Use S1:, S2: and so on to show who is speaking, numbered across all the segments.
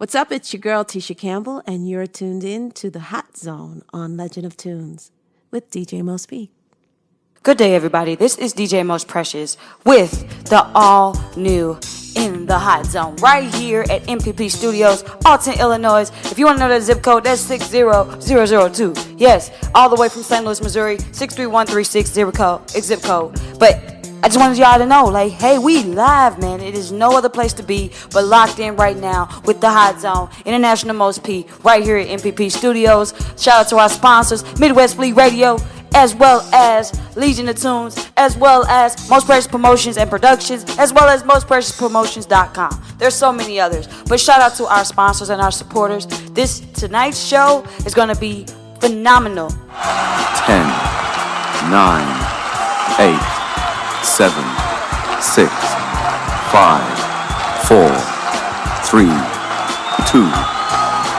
S1: What's up? It's your girl, Tisha Campbell, and you're tuned in to the Hot Zone on Legend of Tunes with DJ Most P.
S2: Good day, everybody. This is DJ Most Precious with the all-new In the Hot Zone right here at MPP Studios, Alton, Illinois. If you want to know that zip code, that's 60002. Yes, all the way from St. Louis, Missouri, 63136 zip code. But I just wanted y'all to know, like, hey, we live, man. It is no other place to be but locked in right now with the Hot Zone, International Most P, right here at MPP Studios. Shout out to our sponsors, Midwest Fleet Radio, as well as Legion of Tunes, as well as Most Precious Promotions and Productions, as well as MostPreciousPromotions.com. There's so many others. But shout out to our sponsors and our supporters. Tonight's show is going to be phenomenal.
S3: 10, 9, 8, 7, 6, 5, 4, 3, 2,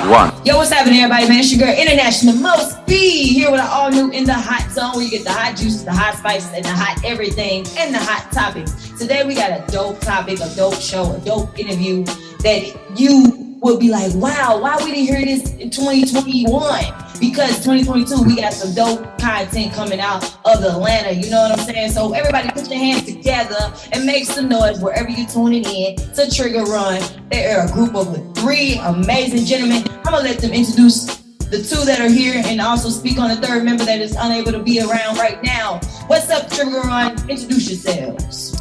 S3: 1.
S4: Yo, what's happening, everybody, man? It's your girl, International Most B, here with an all-new In the Hot Zone, where you get the hot juices, the hot spices, and the hot everything, and the hot topics. Today, we got a dope topic, a dope show, a dope interview that you will be like, wow, why we didn't hear this in 2021? Because 2022, we got some dope content coming out of Atlanta, you know what I'm saying? So everybody put your hands together and make some noise wherever you're tuning in to Triggerrun. They are a group of 3 amazing gentlemen. I'm gonna let them introduce the 2 that are here and also speak on the 3rd member that is unable to be around right now. What's up, Triggerrun? Introduce yourselves.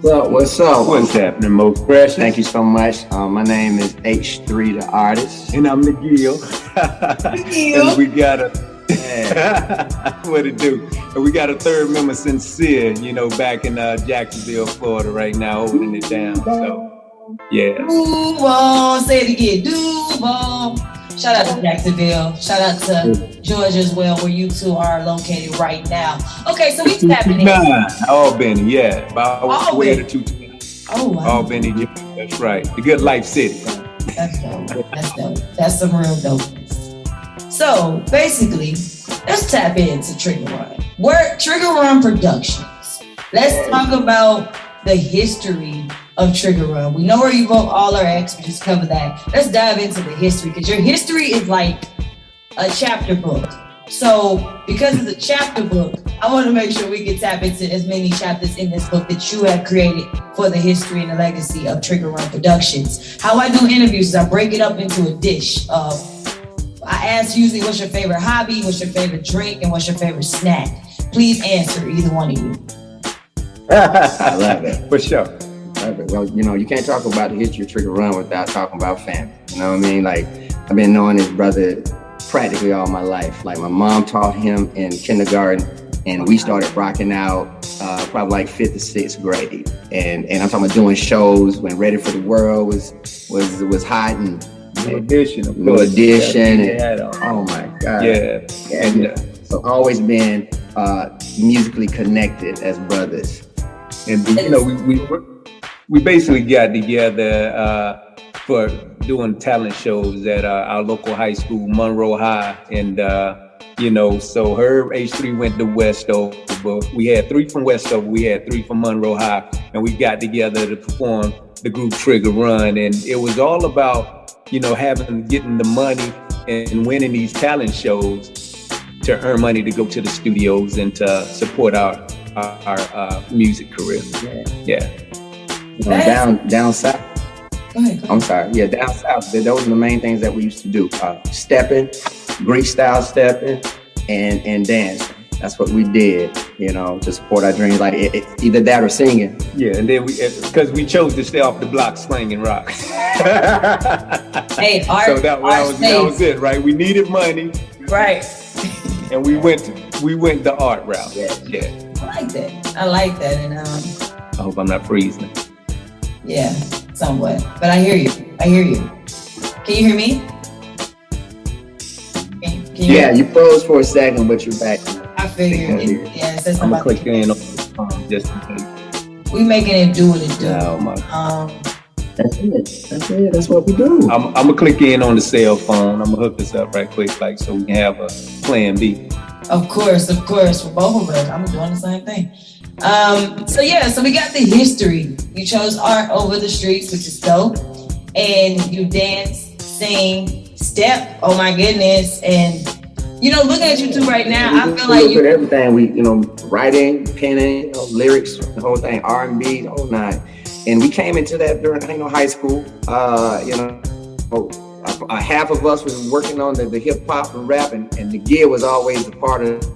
S5: What's up?
S6: What's happening, Most Precious?
S5: Thank you so much. My name is H3, the artist.
S6: And I'm Nickle. And we got what it do? And we got a 3rd member, Sincere, back in Jacksonville, Florida right now, holding it down. So, yeah.
S4: Duval, say it again. Duval. Shout out to Jacksonville. Shout out to Georgia as well, where you 2 are located right now. Okay, so we tapping in.
S6: Albany, yeah. About
S4: Albany.
S6: the 2.
S4: Oh, wow.
S6: Albany, yeah, that's right. The Good Life City.
S4: That's dope. That's dope. That's some real dopeness. So basically, let's tap into Triggerrun. We're Triggerrun Productions. Let's talk about the history of Triggerrun. We know where you vote, all our experts cover that. Let's dive into the history, because your history is like a chapter book. So because of the chapter book, I want to make sure we can tap into as many chapters in this book that you have created for the history and the legacy of Triggerrun Productions. How I do interviews is I break it up into a dish of, I ask usually, what's your favorite hobby, what's your favorite drink, and what's your favorite snack? Please answer, either one of you.
S5: I love it.
S6: For sure.
S5: Love it. Well, you can't talk about the history of Triggerrun without talking about family. You know what I mean? Like, I've been knowing this brother practically all my life. Like, my mom taught him in kindergarten, and we started rocking out probably like 5th or 6th grade. And I'm talking about doing shows when Ready for the World was hot, and
S6: New Edition, of
S5: New
S6: course.
S5: Edition.
S6: And,
S5: oh my God.
S6: Yeah.
S5: And so always been musically connected as brothers.
S6: And we basically got together for doing talent shows at our local high school, Monroe High, and so her H3 went to Westover, but we had 3 from Westover, we had 3 from Monroe High, and we got together to perform the group Triggerrun, and it was all about getting the money and winning these talent shows to earn money to go to the studios and to support our music career. Yeah.
S5: Down south.
S4: Go ahead.
S5: I'm sorry. Yeah, down south. Those are the main things that we used to do. Stepping, Greek style stepping, and dancing. That's what we did, to support our dreams. Like either that or singing.
S6: Yeah, and then because we chose to stay off the block slanging rocks.
S4: Hey, art.
S6: So that was it, right? We needed money,
S4: right?
S6: And we went the art route. Yeah.
S4: I like that, and
S6: I hope I'm not freezing.
S4: Yeah, somewhat. But I hear you. Can you hear me?
S5: Yeah, you froze for a second, but you're back.
S4: I figured. It says
S6: I'm
S4: something.
S6: gonna click in on the phone just in case.
S4: We making it do what it do.
S6: Oh my.
S5: That's it. That's what we do.
S6: I'm gonna click in on the cell phone. I'm gonna hook this up right quick, so we can have a plan B.
S4: Of course, for both of us. I'm doing the same thing. So we got the history. You chose art over the streets, which is dope. and you dance, sing, step. Oh my goodness! And looking at you two right now, I feel like you
S5: did everything. We, writing, penning, lyrics, the whole thing, R&B, the whole nine. And we came into that during, high school. Half of us was working on the hip hop and rap, and the gear was always a part of it.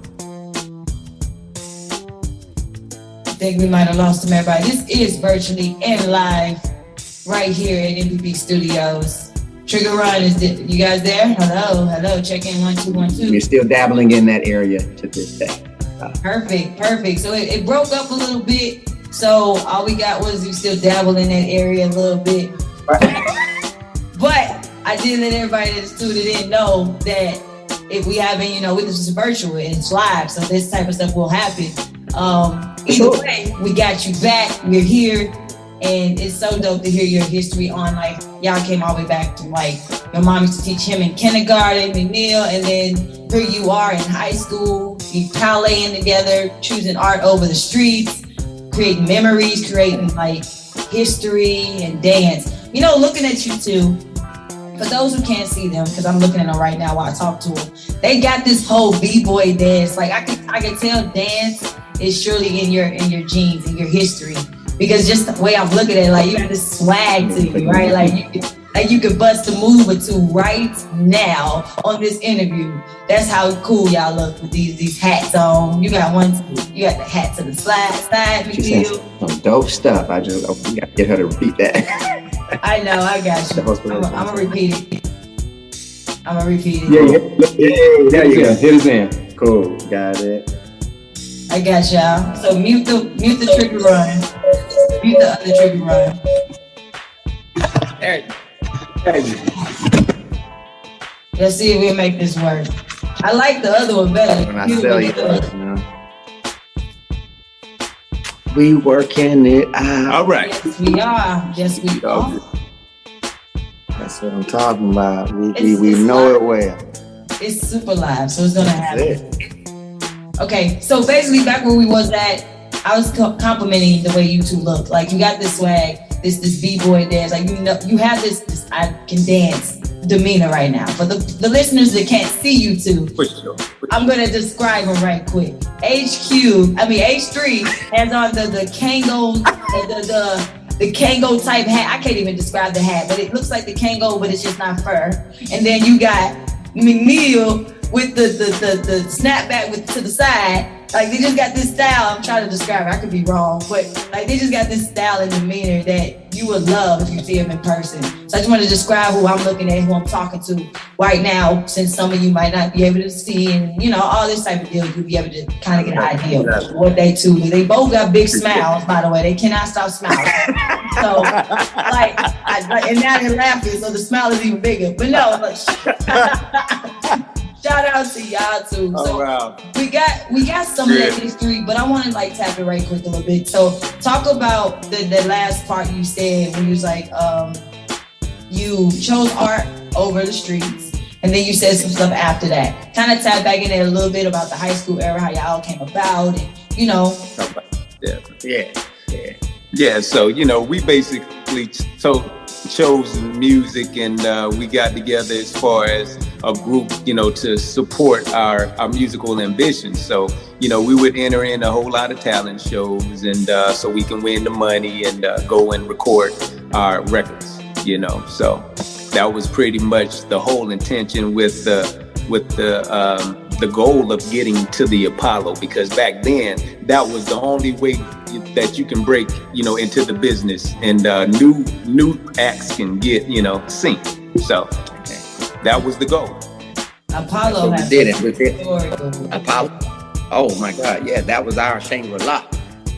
S4: I think we might have lost him, everybody. This is virtually and live right here at MPP Studios. Triggerrun, you guys there? Hello. Check in 1 2 1 2.
S5: We're still dabbling in that area to this day.
S4: Perfect. So it broke up a little bit. So all we got was you still dabble in that area a little bit. But I did let everybody that's tuned in know that if we haven't, this is virtual and it's live, so this type of stuff will happen. Either way, we got you back. We're here. And it's so dope to hear your history on, y'all came all the way back to, your mom used to teach him in kindergarten, McNeil, and then here you are in high school, you parlaying together, choosing art over the streets, creating memories, creating, history and dance. Looking at you two, for those who can't see them, because I'm looking at them right now while I talk to them, they got this whole b-boy dance. I can tell dance is surely in your genes, in your history. Because just the way I'm looking at it, you got this swag to you, right? You could bust a move or two right now on this interview. That's how cool y'all look with these hats on. You got you got the hat to the side.
S5: She said some dope stuff. We got to get her to repeat that.
S4: I know, I got you. I'm gonna repeat it.
S5: Yeah, there you go. Hit us in. Cool, got it.
S4: I got y'all. So mute the Triggerrun. Mute the other Triggerrun.
S5: There.
S4: Let's see if we make this work. I like the other one better.
S5: When I sell you, we working it out.
S6: All right.
S4: Yes, we are.
S5: That's what I'm talking about. We know it well.
S4: It's super live, so it's gonna happen. Okay, so basically back where we was at, I was complimenting the way you two look. You got this swag, this b-boy dance. You have this I can dance demeanor right now. For the listeners that can't see you two, I'm gonna describe them right quick. H3 has on the Kango, the Kango type hat. I can't even describe the hat, but it looks like the Kango, but it's just not fur. And then you got McNeil with the snapback to the side. They just got this style. I'm trying to describe it. I could be wrong, but they just got this style and demeanor that you would love if you see them in person. So I just want to describe who I'm looking at, who I'm talking to right now, since some of you might not be able to see and, all this type of deal. You'll be able to kind of get an idea of what they two do. They both got big smiles, by the way. They cannot stop smiling. So, and now they're laughing, so the smile is even bigger. But no, shout out to y'all too. So wow. We got some of that history, but I want to tap it right quick a little bit. So talk about the last part you said when you was you chose art over the streets, and then you said some stuff after that. Kind of tap back in there a little bit about the high school era, how y'all came about, and
S6: Yeah. So we basically chose music, and we got together as far as a group, to support our musical ambitions. So, we would enter in a whole lot of talent shows, and so we can win the money and go and record our records, So that was pretty much the whole intention with the goal of getting to the Apollo, because back then that was the only way that you can break, into the business, and new acts can get, seen. So that was the goal.
S4: Apollo
S5: did it with it. Apollo. Oh my God, yeah, that was our Shangri-La.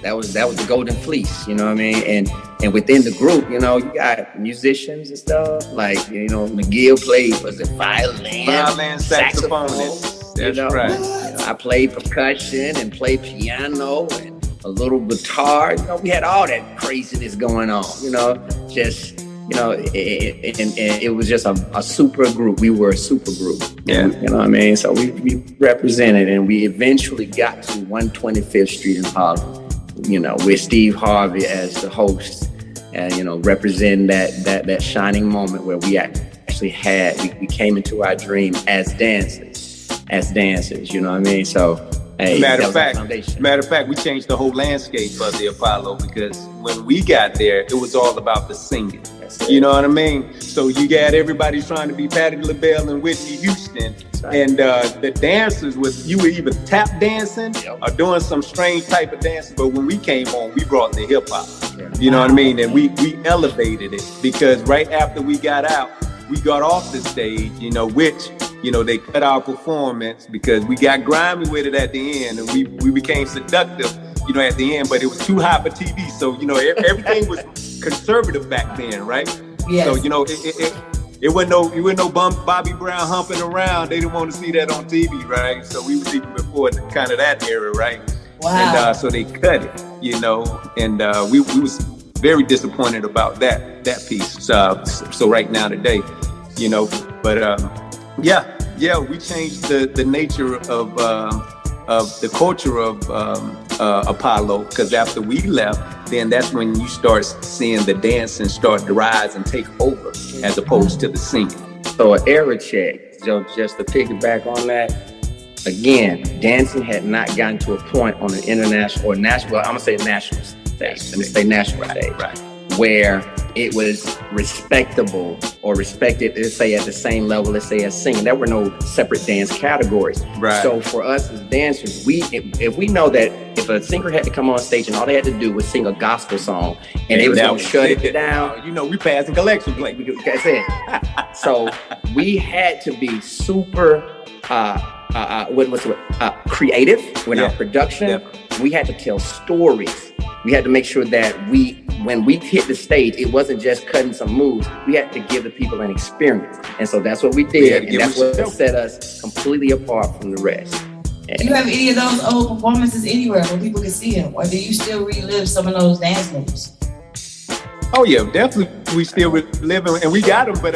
S5: That was the Golden Fleece, you know what I mean? And within the group, you got musicians and stuff. McGill played, was it violin, saxophone.
S6: That's right.
S5: I played percussion and played piano and a little guitar. We had all that craziness going on. It was just a super group. We were a super group.
S6: Yeah.
S5: You know what I mean? So we represented, and we eventually got to 125th Street in Harlem, with Steve Harvey as the host. and representing that shining moment where we actually we came into our dream as dancers. You know what I mean? So. Hey,
S6: matter of fact, we changed the whole landscape of the Apollo, because when we got there, it was all about the singing. You know what I mean? So you got everybody trying to be Patti LaBelle and Whitney Houston, and the dancers you were either tap dancing or doing some strange type of dancing. But when we came on, we brought the hip hop. You know what I mean? And we elevated it, because right after we got out, we got off the stage, which they cut our performance because we got grimy with it at the end, and we became seductive, at the end, but it was too hot for TV. So, everything was conservative back then, right?
S4: Yes.
S6: So, it wasn't no Bobby Brown humping around. They didn't want to see that on TV, right? So we was even before kind of that era, right?
S4: Wow.
S6: And so they cut it, and we was very disappointed about that piece. So right now today, but we changed the nature of the culture of Apollo, because after we left, then that's when you start seeing the dancing start to rise and take over, as opposed to the singing.
S5: So an era check, so just to piggyback on that, again, dancing had not gotten to a point on an international or national, I'm gonna say national stage, let me say national stage,
S6: right,
S5: where it was respectable or respected, let's say at the same level, let's say as singing. There were no separate dance categories.
S6: Right.
S5: So for us as dancers, if we know that if a singer had to come on stage and all they had to do was sing a gospel song and they was gonna shut it down.
S6: We passing collection plate.
S5: That's it. So we had to be super creative with our production.
S6: Definitely.
S5: We had to tell stories. We had to make sure that when we hit the stage, it wasn't just cutting some moves. We had to give the people an experience. And so that's what we did. And that's what set us completely apart from the rest.
S4: Do you have any of those old performances anywhere where people can see them? Or do you still relive some of those dance moves?
S6: Oh yeah, definitely. We still reliving, and we got them. But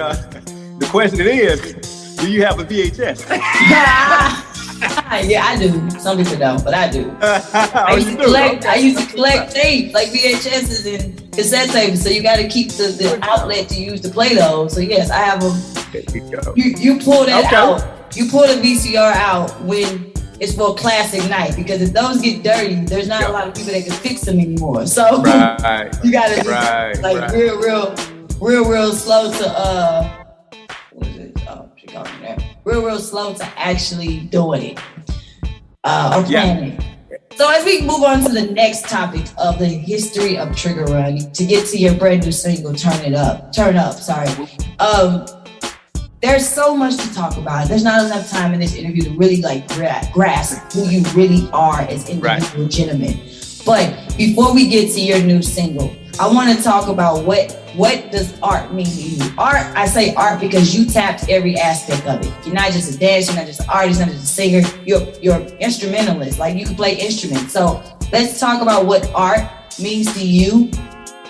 S6: the question is, do you have a VHS?
S4: Yeah, I do. Some people don't, but I do. I used to collect tapes, like VHSs and cassette tapes. So you got to keep the outlet to use to play those. So yes, I have them. You pull that out. You pull the VCR out when it's for a classic night, because if those get dirty, there's not a lot of people that can fix them anymore. So you got to real slow to what is it? Oh, she called me that. Real slow to actually doing it or planning it. So as we move on to the next topic of the history of Triggerrun, to get to your brand new single, Turn Up. There's so much to talk about. There's not enough time in this interview to really grasp who you really are as individual gentlemen. But before we get to your new single, I want to talk about what does art mean to you? Art, I say art because you tapped every aspect of it. You're not just a dancer, you're not just an artist, you're not just a singer. You're instrumentalist. Like, you can play instruments. So let's talk about what art means to you,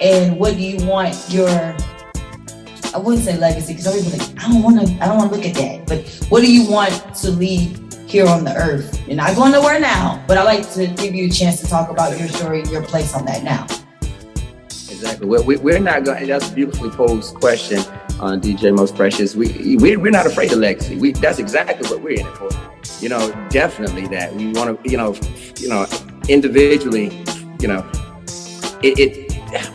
S4: and what do you want your, I wouldn't say legacy, because some people are like, I don't want to look at that. But what do you want to leave here on the earth? You're not going nowhere now, but I like to give you a chance to talk about your story and your place on that now.
S5: Exactly. We're not going. That's a beautifully posed question, DJ Most Precious. We're not afraid of legacy. That's exactly what we're in it for. Definitely that we want to. Individually.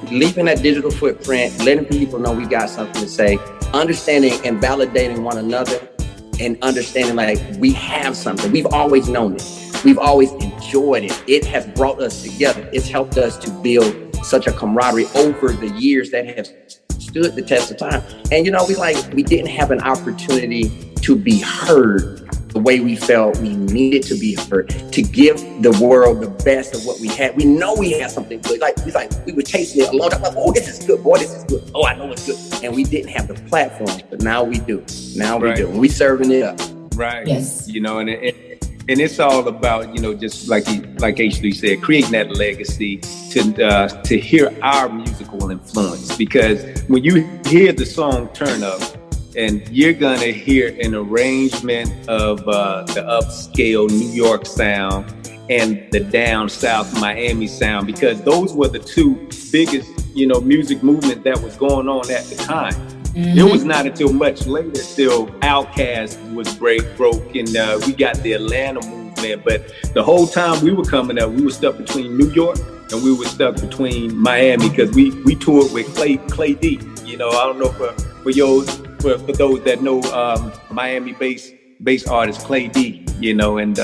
S5: Leaving that digital footprint, letting people know we got something to say, understanding and validating one another, and understanding like we have something. We've always known it. We've always enjoyed it. It has brought us together. It's helped us to build such a camaraderie over the years that have stood the test of time. And we didn't have an opportunity to be heard the way we felt we needed to be heard, to give the world the best of what we had. We know we had something good. We were tasting it a long time. Like, oh, this is good. Boy, this is good. Oh, I know it's good. And we didn't have the platform, but now we do. We do. And we serving it up.
S6: Right.
S4: Yes.
S6: And it's all about, just like H3 said, creating that legacy to hear our musical influence. Because when you hear the song Turn Up, and you're gonna hear an arrangement of the upscale New York sound and the down south Miami sound, because those were the two biggest, music movement that was going on at the time. It was not until much later till Outkast was broke and we got the Atlanta movement. But the whole time we were coming up, we were stuck between New York and we were stuck between Miami because we toured with Clay D. I don't know for those that know Miami-based artist Clay D. And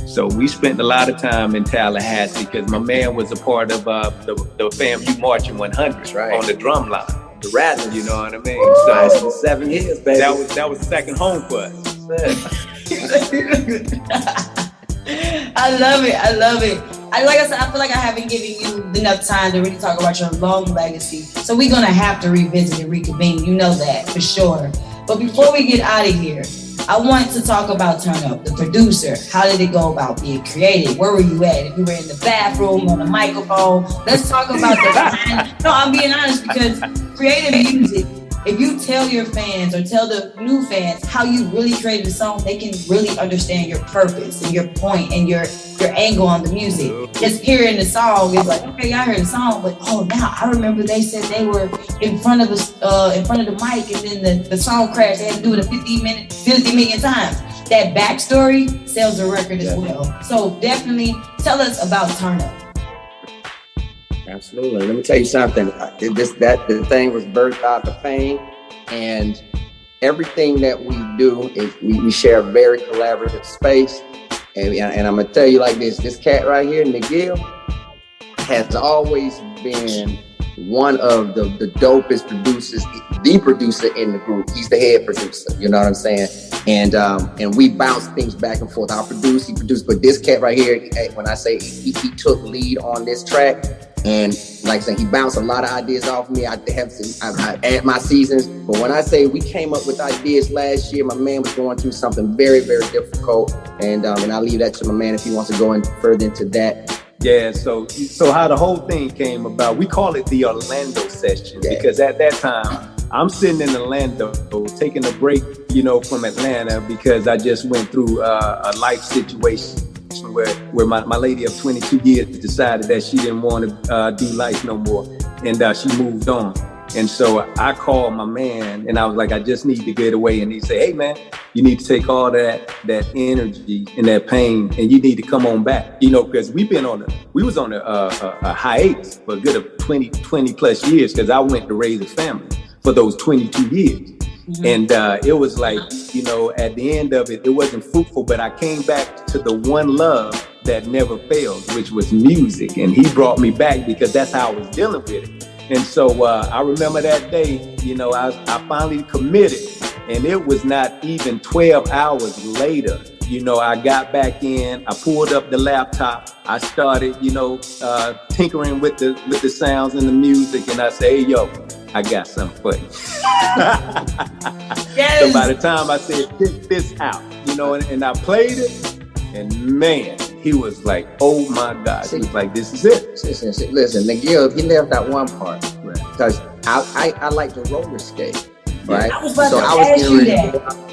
S6: so we spent a lot of time in Tallahassee because my man was a part of the FAMU Marching 100 on the drum line. The Rattlers, you know what I mean? So 7 years, baby. That was second home for us.
S4: I love it. Like I said, I feel like I haven't given you enough time to really talk about your long legacy. So we're gonna have to revisit and reconvene. You know that for sure. But before we get out of here, I want to talk about Turn Up, the producer. How did it go about being creative? Where were you at? If you were in the bathroom, on the microphone, let's talk about the No, I'm being honest because creative music, if you tell your fans or tell the new fans how you really created a song, they can really understand your purpose and your point and your angle on the music. Just hearing the song is like, okay, I heard the song, but now I remember they said they were in front of the mic and then the song crashed. They had to do it 50 million times. That backstory sells a record as well. So definitely tell us about Turn Up.
S5: Absolutely. Let me tell you something. The thing was birthed out of pain, and everything that we do is we share a very collaborative space. And I'm gonna tell you like this: this cat right here, Nickle, has always been one of the dopest producers, the producer in the group. He's the head producer. You know what I'm saying? And we bounce things back and forth. I'll produce, he produced, but this cat right here, when I say he took lead on this track. And like I said, he bounced a lot of ideas off me. I add my seasons. But when I say we came up with ideas last year, my man was going through something very, very difficult. And I'll leave that to my man if he wants to go in further into that.
S6: Yeah, so how the whole thing came about, we call it the Orlando session because at that time, I'm sitting in Orlando taking a break, from Atlanta because I just went through a life situation where my lady of 22 years decided that she didn't want to do life no more, and she moved on. And so I called my man and I was like, I just need to get away. And he said, hey man, you need to take all that energy and that pain and you need to come on back, because we was on a hiatus for a good of 20 plus years because I went to raise a family for those 22 years. Mm-hmm. And it was like, at the end of it, it wasn't fruitful, but I came back to the one love that never failed, which was music. And he brought me back because that's how I was dealing with it. And so I remember that day, I finally committed, and it was not even 12 hours later. I got back in, I pulled up the laptop, I started, tinkering with the sounds and the music, and I say, hey, yo, I got something for you. Yes. So by the time I said, check this out, and I played it, and man, he was like, oh my God. He was like, this is it.
S5: Listen, Nickle, he left out one part, because I like to roller skate, right?
S4: I was about to ask you that.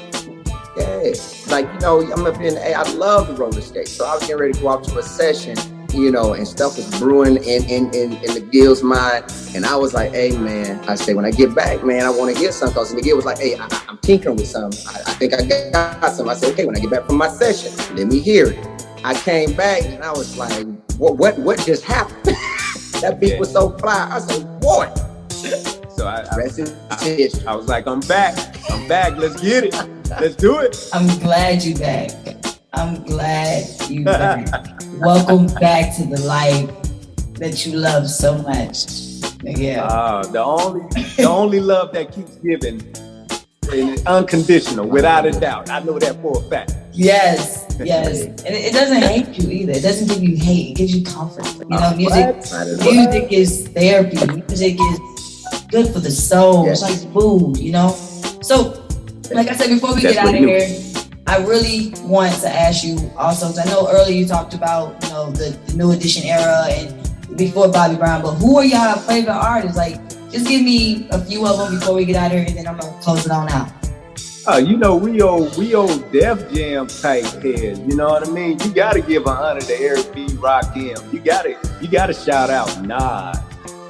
S5: Yeah, like, I'm up in, I love the roller skate. So I was getting ready to go out to a session, and stuff was brewing in the Gill's mind. And I was like, hey, man, I say, when I get back, man, I want to get something. Because Nickle was like, hey, I'm tinkering with something. I think I got something. I said, okay, when I get back from my session, let me hear it. I came back and I was like, what just happened? That beat was so fly. I said, what?
S6: So I was like, I'm back, let's get it. Let's do it.
S4: I'm glad you back. Welcome back to the life that you love so much. Yeah.
S6: The only love that keeps giving, and unconditional, without a doubt. I know that for a fact.
S4: Yes. And it doesn't hate you either. It doesn't give you hate. It gives you comfort. Music is therapy. Music is good for the soul. Yes. It's like food, So, like I said, before we get out of here, I really want to ask you also, because I know earlier you talked about, the New Edition era and before Bobby Brown, but who are y'all favorite artists? Like, just give me a few of them before we get out of here, and then I'm going to close it on out.
S6: We old Def Jam type heads, you know what I mean? You got to give an honor to Eric B. Rakim. You got to shout out Nas.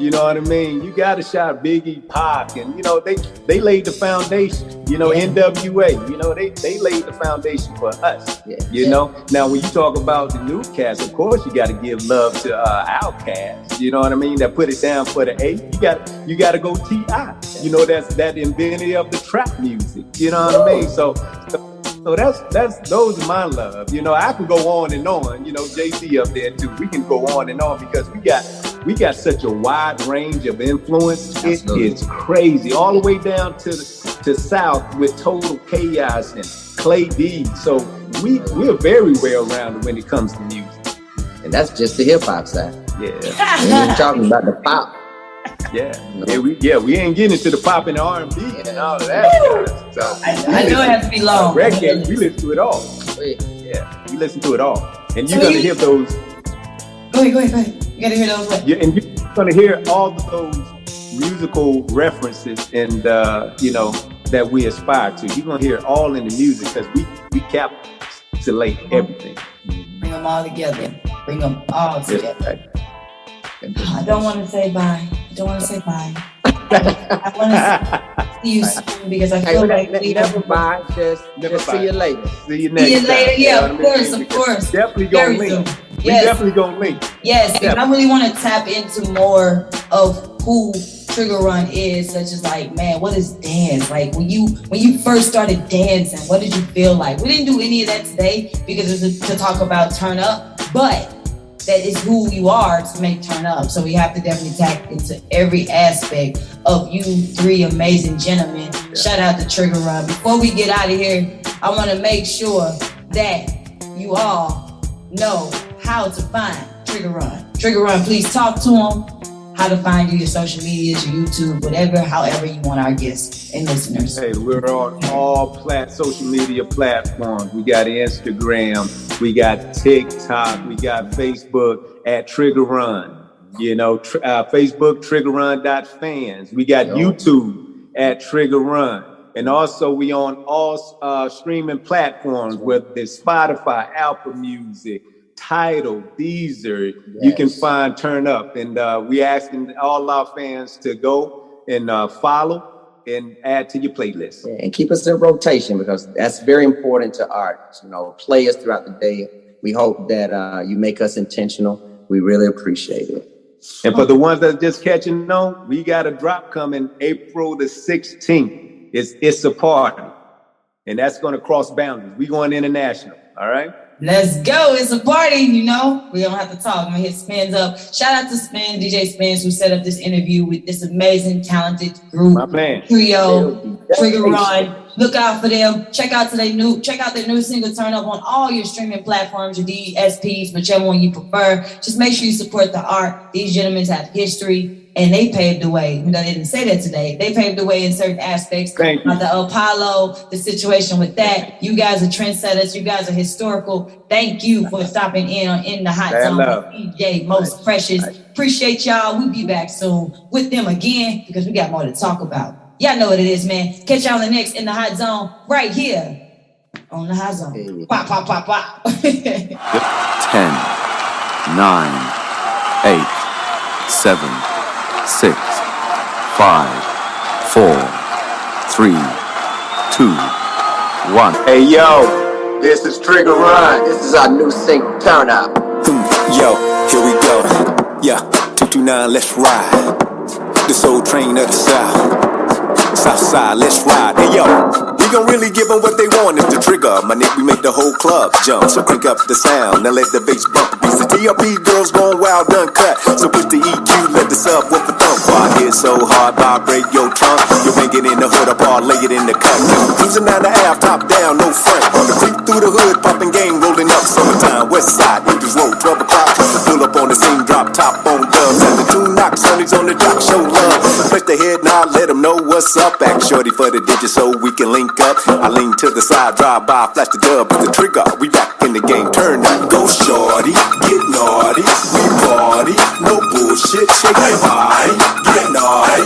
S6: You know what I mean? You got to shout Biggie, Pac, and you know they laid the foundation. You know, NWA. You know they laid the foundation for us. Yeah. You know. Now when you talk about the new cast, of course you got to give love to Outkast. You know what I mean? That put it down for the A. You got to go T.I. You know that inventor of the trap music. You know what I mean? So that's those are my love. You know, I can go on and on. You know, Jay-Z up there too. We can go on and on because we got such a wide range of influence. It's crazy, all the way down to South with Total Chaos and Clay D. So we're very well rounded when it comes to music.
S5: And that's just the hip hop side.
S6: Yeah.
S5: We're talking about the pop.
S6: Yeah. We ain't getting into the pop and the R&B and all of that. So,
S4: I know it has to be long.
S6: Reggae, we listen to it all. Yeah, we listen to it all. And you're gonna hear those.
S4: Go ahead. You gotta hear those what?
S6: Yeah, and you're gonna hear all of those musical references and you know, that we aspire to. You're gonna hear it all in the music because we encapsulate everything.
S4: Bring them all together. I don't want to say bye. I want to see you soon because I feel like
S5: never bye. Just see you later.
S6: See you next time.
S4: Yeah, of course.
S6: Definitely gonna link. We definitely gonna link.
S4: Yes, and I really want to tap into more of who Triggerrun is, such as like, man, what is dance? Like when you first started dancing, what did you feel like? We didn't do any of that today because it's to talk about turn up, but that is who you are to make turn up. So we have to definitely tap into every aspect of you three amazing gentlemen. Yeah. Shout out to Triggerrun. Before we get out of here, I want to make sure that you all know how to find Triggerrun. Triggerrun, please talk to them. How to find you, your social medias, your YouTube, whatever, however you want our guests and listeners.
S6: Hey, we're on all social media platforms. We got Instagram, we got TikTok, we got Facebook at Triggerrun. You know, Facebook, Triggerrun.fans. We got YouTube at Triggerrun. And also we on all streaming platforms, whether it's Spotify, Apple Music, Tidal, Deezer, you can find Turn Up. And we asking all our fans to go and follow and add to your playlist.
S5: Yeah, and keep us in rotation because that's very important to artists. You know, play us throughout the day. We hope that you make us intentional. We really appreciate it.
S6: And for the ones that are just catching on, we got a drop coming April the 16th. It's a party. And that's going to cross boundaries. We going international. All right.
S4: Let's go. It's a party, you know. We don't have to talk. I'm going to hit Spins up. Shout out to Spins, DJ Spins, who set up this interview with this amazing, talented group, trio, Triggerrun. Look out for them. Check out their new single, Turn Up, on all your streaming platforms, your DSPs, whichever one you prefer. Just make sure you support the art. These gentlemen have history. And they paved the way. You know, they didn't say that today. They paved the way in certain aspects.
S6: Thank you.
S4: The Apollo, the situation with that. You guys are trendsetters. You guys are historical. Thank you for stopping in the Hot Zone with DJ Most Precious. Appreciate y'all. We'll be back soon with them again because we got more to talk about. Y'all know what it is, man. Catch y'all next in the Hot Zone right here on the Hot Zone. Hey. Pop, pop, pop, pop.
S3: 10, 9, 8, 7, 6, 5, 4, 3, 2, 1.
S6: Hey, yo, this is Triggerrun.
S5: This is our new single, Turn Up.
S7: Yo, here we go. Yeah, 229, let's ride. The soul train of the South. Southside, let's ride. Hey, yo, we gon' really give them what they want. It's the trigger, my nigga, we make the whole club jump. So crank up the sound, now let the bass bump. It's the TRP girls going wild, uncut. So push the EQ, let the subwoofer thump. While I hit so hard, vibrate your trunk. You bang it in the hood, up all, lay it in the cut. Cruising down the half, top down, no front. On the creep through the hood, popping game, rolling up. Summertime, west side, Indies Road, 12 o'clock. Pull up on the scene, drop top on dubs. At the two knocks, Sonny's on the jock, show love. Press the head nod, let them know what's up. Back shorty for the digits so we can link up. I lean to the side, drive by, flash the dub with the trigger. We back in the game, turn up. Go shorty, get naughty, we party, no bullshit, shake your body, get naughty,